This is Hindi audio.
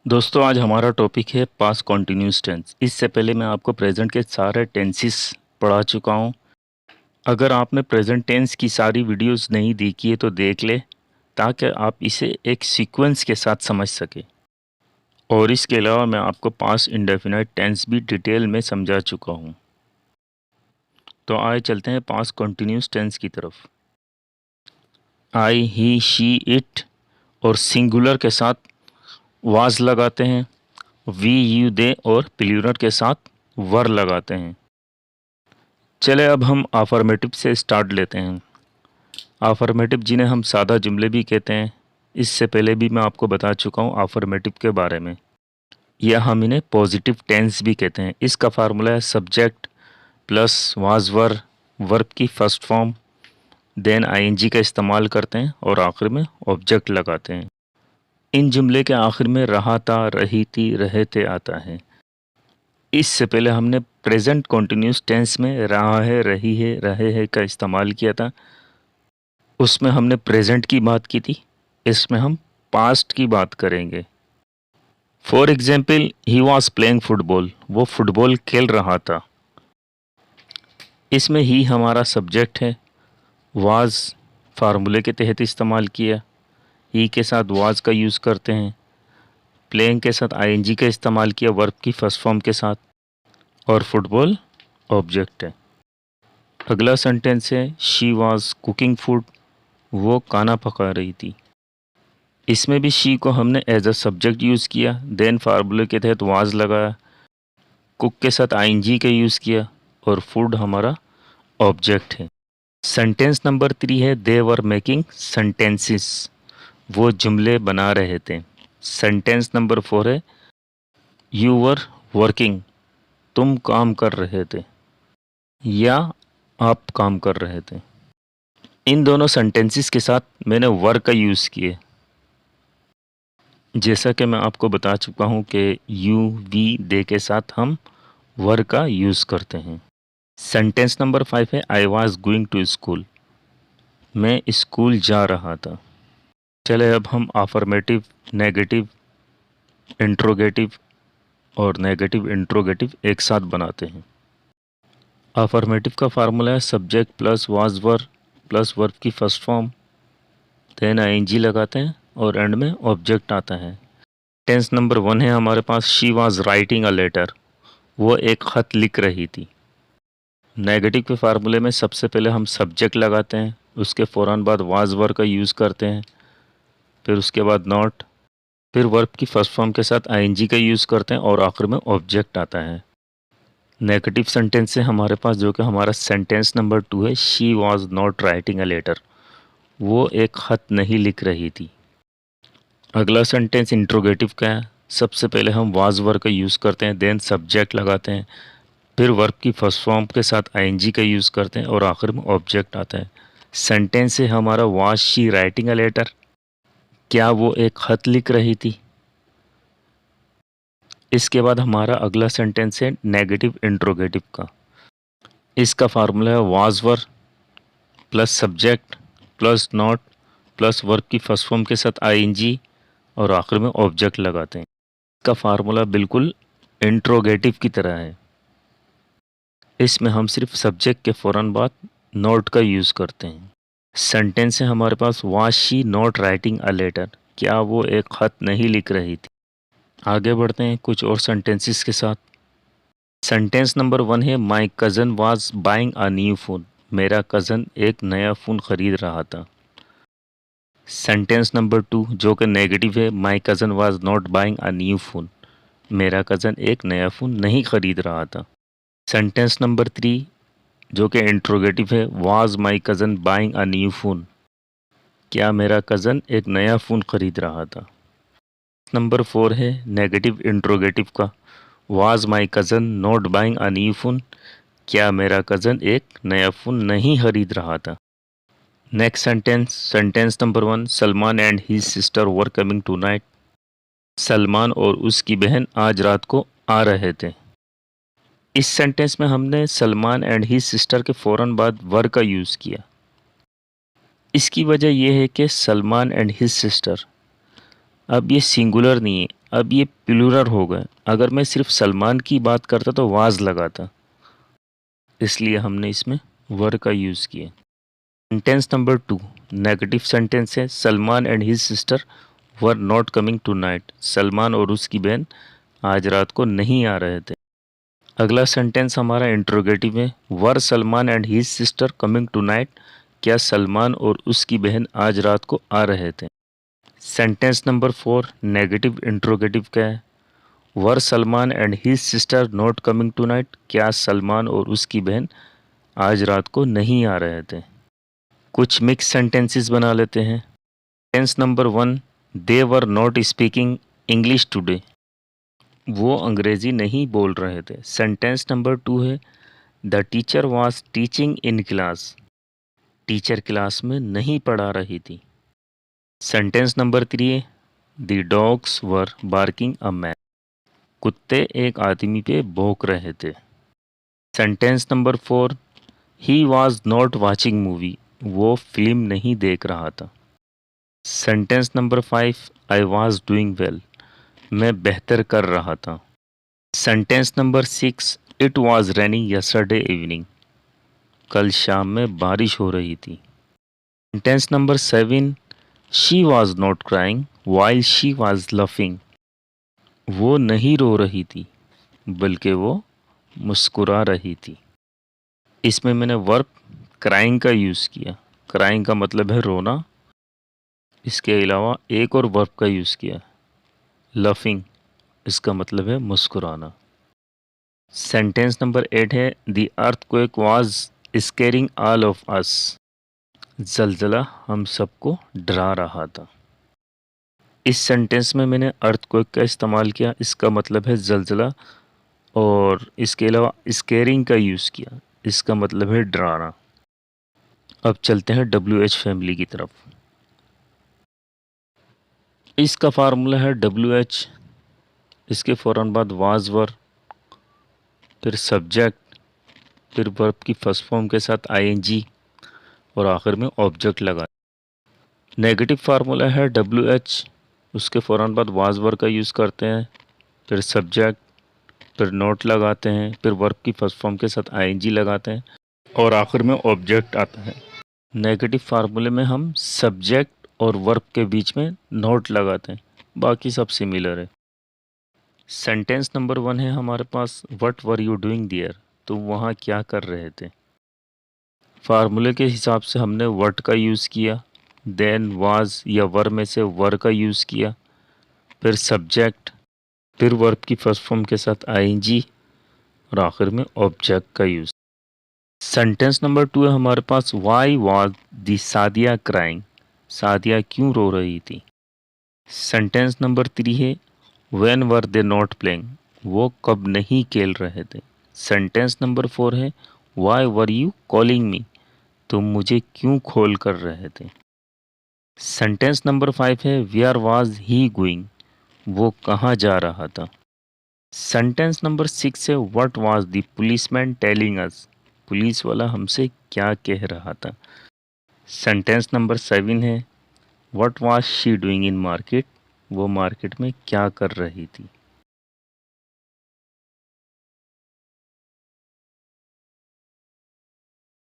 दोस्तों आज हमारा टॉपिक है पास्ट कॉन्टिन्यूस टेंस। इससे पहले मैं आपको प्रेजेंट के सारे टेंसेस पढ़ा चुका हूँ। अगर आपने प्रेजेंट टेंस की सारी वीडियोस नहीं देखी है तो देख ले, ताकि आप इसे एक सीक्वेंस के साथ समझ सके। और इसके अलावा मैं आपको पास्ट इंडेफिनाइट टेंस भी डिटेल में समझा चुका हूँ। तो आए चलते हैं पास्ट कॉन्टिन्यूस टेंस की तरफ। आई, ही, शी, इट और सिंगुलर के साथ वाज लगाते हैं। वी, यू, दे और प्लूरल के साथ वर लगाते हैं। चले अब हम अफर्मेटिव से स्टार्ट लेते हैं। अफर्मेटिव जिन्हें हम सादा जुमले भी कहते हैं, इससे पहले भी मैं आपको बता चुका हूँ अफर्मेटिव के बारे में। या हम इन्हें पॉजिटिव टेंस भी कहते हैं। इसका फार्मूला है subject plus was were, verb की फर्स्ट फॉर्म, देन आईएनजी का इस्तेमाल करते हैं और आखिर में ऑब्जेक्ट लगाते हैं। इन जुमले के आखिर में रहा था, रही थी, रहे थे आता है। इससे पहले हमने प्रेजेंट कॉन्टिन्यूस टेंस में रहा है, रही है, रहे है का इस्तेमाल किया था। उसमें हमने प्रेजेंट की बात की थी। इसमें हम पास्ट की बात करेंगे। For example, he was playing football, वो फुटबॉल खेल रहा था। इसमें ही हमारा सब्जेक्ट है। वाज फार्मूले के तहत इस्तेमाल किया। ही के साथ वाज का यूज़ करते हैं। प्लेइंग के साथ आईएनजी का इस्तेमाल किया वर्ब की फर्स्ट फॉर्म के साथ। और फुटबॉल ऑब्जेक्ट है। अगला सेंटेंस है शी वॉज कुकिंग फूड, वो खाना पका रही थी। इसमें भी शी को हमने एज अ सब्जेक्ट यूज़ किया, देन फार्मूले के तहत वाज लगाया, कुक के साथ आईएनजी का यूज़ किया और फूड हमारा ऑब्जेक्ट है। सेंटेंस नंबर 3 है दे वर मेकिंग सेंटेंसेस, वो जुमले बना रहे थे। सेंटेंस नंबर 4 है यू वर वर्किंग, तुम काम कर रहे थे या आप काम कर रहे थे। इन दोनों सेंटेंसेस के साथ मैंने वर का यूज़ किए। जैसा कि मैं आपको बता चुका हूँ कि यू, वी, दे के साथ हम वर का यूज़ करते हैं। सेंटेंस नंबर 5 है I was going to school, मैं स्कूल जा रहा था। चले अब हम अफर्मेटिव, नेगेटिव, इंट्रोगेटिव और नेगेटिव इंट्रोगेटिव एक साथ बनाते हैं। अफर्मेटिव का फार्मूला है subject plus was were plus verb की फर्स्ट फॉर्म, देन आईएनजी लगाते हैं और एंड में ऑब्जेक्ट आता है। टेंस नंबर 1 है हमारे पास she was writing a letter, वो एक ख़त लिख रही थी। नेगेटिव के फार्मूले में सबसे पहले हम सब्जेक्ट लगाते हैं, उसके फ़ौरन बाद वाज वर का यूज़ करते हैं, फिर उसके बाद नॉट, फिर वर्ब की फर्स्ट फॉर्म के साथ आईएनजी का यूज़ करते हैं और आखिर में ऑब्जेक्ट आता है। नेगेटिव सेंटेंस है हमारे पास जो कि हमारा सेंटेंस नंबर 2 है she was not writing a letter, वो एक ख़त नहीं लिख रही थी। अगला सेंटेंस इंट्रोगेटिव का है। सबसे पहले हम वाज वर्ब का यूज़ करते हैं, देन सब्जेक्ट लगाते हैं, फिर वर्ब की फर्स्ट फॉर्म के साथ आईएनजी का यूज़ करते हैं और आखिर में ऑब्जेक्ट आता है। सेंटेंस है हमारा was she writing a letter, क्या वो एक ख़त लिख रही थी। इसके बाद हमारा अगला सेंटेंस है नेगेटिव इंट्रोगेटिव का। इसका फार्मूला है was verb plus subject plus not plus verb की फर्स्ट फॉर्म के साथ आईएनजी और आखिर में ऑब्जेक्ट लगाते हैं। इसका फार्मूला बिल्कुल इंट्रोगेटिव की तरह है। इसमें हम सिर्फ सब्जेक्ट के फ़ौरन बाद नॉट का यूज़ करते हैं। सेंटेंस है हमारे पास was she not writing a letter, क्या वो एक ख़त नहीं लिख रही थी। आगे बढ़ते हैं कुछ और सेंटेंसेस के साथ। सेंटेंस नंबर 1 है my cousin was buying a new phone, मेरा कज़न एक नया फ़ोन ख़रीद रहा था। सेंटेंस नंबर 2 जो कि नेगेटिव है my cousin was not buying a new phone, मेरा कज़न एक नया फ़ोन नहीं ख़रीद रहा था। सेंटेंस नंबर 3 जो कि इंट्रोगेटिव है was my cousin buying a new phone, क्या मेरा कज़न एक नया फ़ोन ख़रीद रहा था। नंबर 4 है नेगेटिव इंट्रोगेटिव का was my cousin not buying a new phone, क्या मेरा कज़न एक नया फ़ोन नहीं ख़रीद रहा था। Next sentence, sentence number 1 Salman and his sister were coming tonight, Salman और उसकी बहन आज रात को आ रहे थे। इस सेंटेंस में हमने सलमान एंड हिज सिस्टर के फ़ौरन बाद वर का यूज़ किया। इसकी वजह यह है कि सलमान एंड हिज सिस्टर, अब ये सिंगुलर नहीं है, अब ये प्लूरल हो गए। अगर मैं सिर्फ सलमान की बात करता तो वाज लगाता, इसलिए हमने इसमें वर का यूज़ किया। सेंटेंस नंबर 2 नेगेटिव सेंटेंस है। Salman and his sister were not coming tonight. Salman और उसकी बहन आज रात को नहीं आ रहे थे। अगला सेंटेंस हमारा इंट्रोगेटिव है। Were Salman and his sister coming tonight. क्या सलमान और उसकी बहन आज रात को आ रहे थे। सेंटेंस नंबर 4 नेगेटिव इंट्रोगेटिव क्या है। Were Salman and his sister not coming tonight. क्या सलमान और उसकी बहन आज रात को नहीं आ रहे थे। कुछ मिक्स सेंटेंसेस बना लेते हैं। Sentence number 1 they were not speaking English today. वो अंग्रेज़ी नहीं बोल रहे थे। सेंटेंस नंबर 2 है the teacher was teaching in class. Teacher class में नहीं पढ़ा रही थी। सेंटेंस नंबर 3 है the dogs were barking a man. कुत्ते एक आदमी पे भौंक रहे थे। Sentence number 4 he was not watching movie. वो फिल्म नहीं देख रहा था। Sentence number 5 I was doing well. मैं बेहतर कर रहा था। Sentence number 6 it was raining yesterday evening. कल शाम में बारिश हो रही थी। Sentence number 7 she was not crying while she was laughing. वो नहीं रो रही थी बल्कि वो मुस्कुरा रही थी। इसमें मैंने वर्ब क्राइंग का यूज़ किया। क्राइंग का मतलब है रोना। इसके अलावा एक और वर्ब का यूज़ किया लफिंग, इसका मतलब है मुस्कुराना। सेंटेंस नंबर 8 है the earthquake was scaring all of us. जलजला हम सबको डरा रहा था। इस सेंटेंस में मैंने अर्थक्वेक का इस्तेमाल किया, इसका मतलब है जलजला, और इसके अलावा स्केरिंग का यूज़ किया, इसका मतलब है डराना। अब चलते हैं WH फैमिली की तरफ। इसका फार्मूला है WH, इसके फ़ौरन बाद वाज वर, फिर सब्जेक्ट, फिर वर्ब की फर्स्ट फॉर्म के साथ ING और आखिर में ऑब्जेक्ट लगा। नेगेटिव फार्मूला है WH, उसके फ़ौरन बाद वाज वर का यूज़ करते हैं, फिर सब्जेक्ट, फिर नोट लगाते हैं, फिर वर्ब की फर्स्ट फॉर्म के साथ ING लगाते हैं और आखिर में ऑब्जेक्ट आता है। नेगेटिव फार्मूले में हम सब्जेक्ट और वर्ब के बीच में नोट लगाते हैं, बाकी सब सिमिलर है। सेंटेंस नंबर 1 है हमारे पास what were you doing there. तो वहाँ क्या कर रहे थे। फार्मूले के हिसाब से हमने व्हाट का यूज़ किया, देन वाज या वर में से वर का यूज़ किया, फिर सब्जेक्ट, फिर वर्ब की फर्स्ट फॉर्म के साथ ING और आखिर में ऑब्जेक्ट का यूज़। सेंटेंस नंबर 2 है हमारे पास why was the Sadia crying. Sadia क्यों रो रही थी। सेंटेंस नंबर 3 है when were they not playing. वो कब नहीं खेल रहे थे। सेंटेंस नंबर 4 है why were you calling me. तुम मुझे क्यों कॉल कर रहे थे। सेंटेंस नंबर 5 है वेयर वाज ही गोइंग। वो कहाँ जा रहा था। सेंटेंस नंबर 6 है what was the policeman telling us. Police वाला हमसे क्या कह रहा था। सेंटेंस नंबर 7 है what was she doing in market. वो मार्केट में क्या कर रही थी।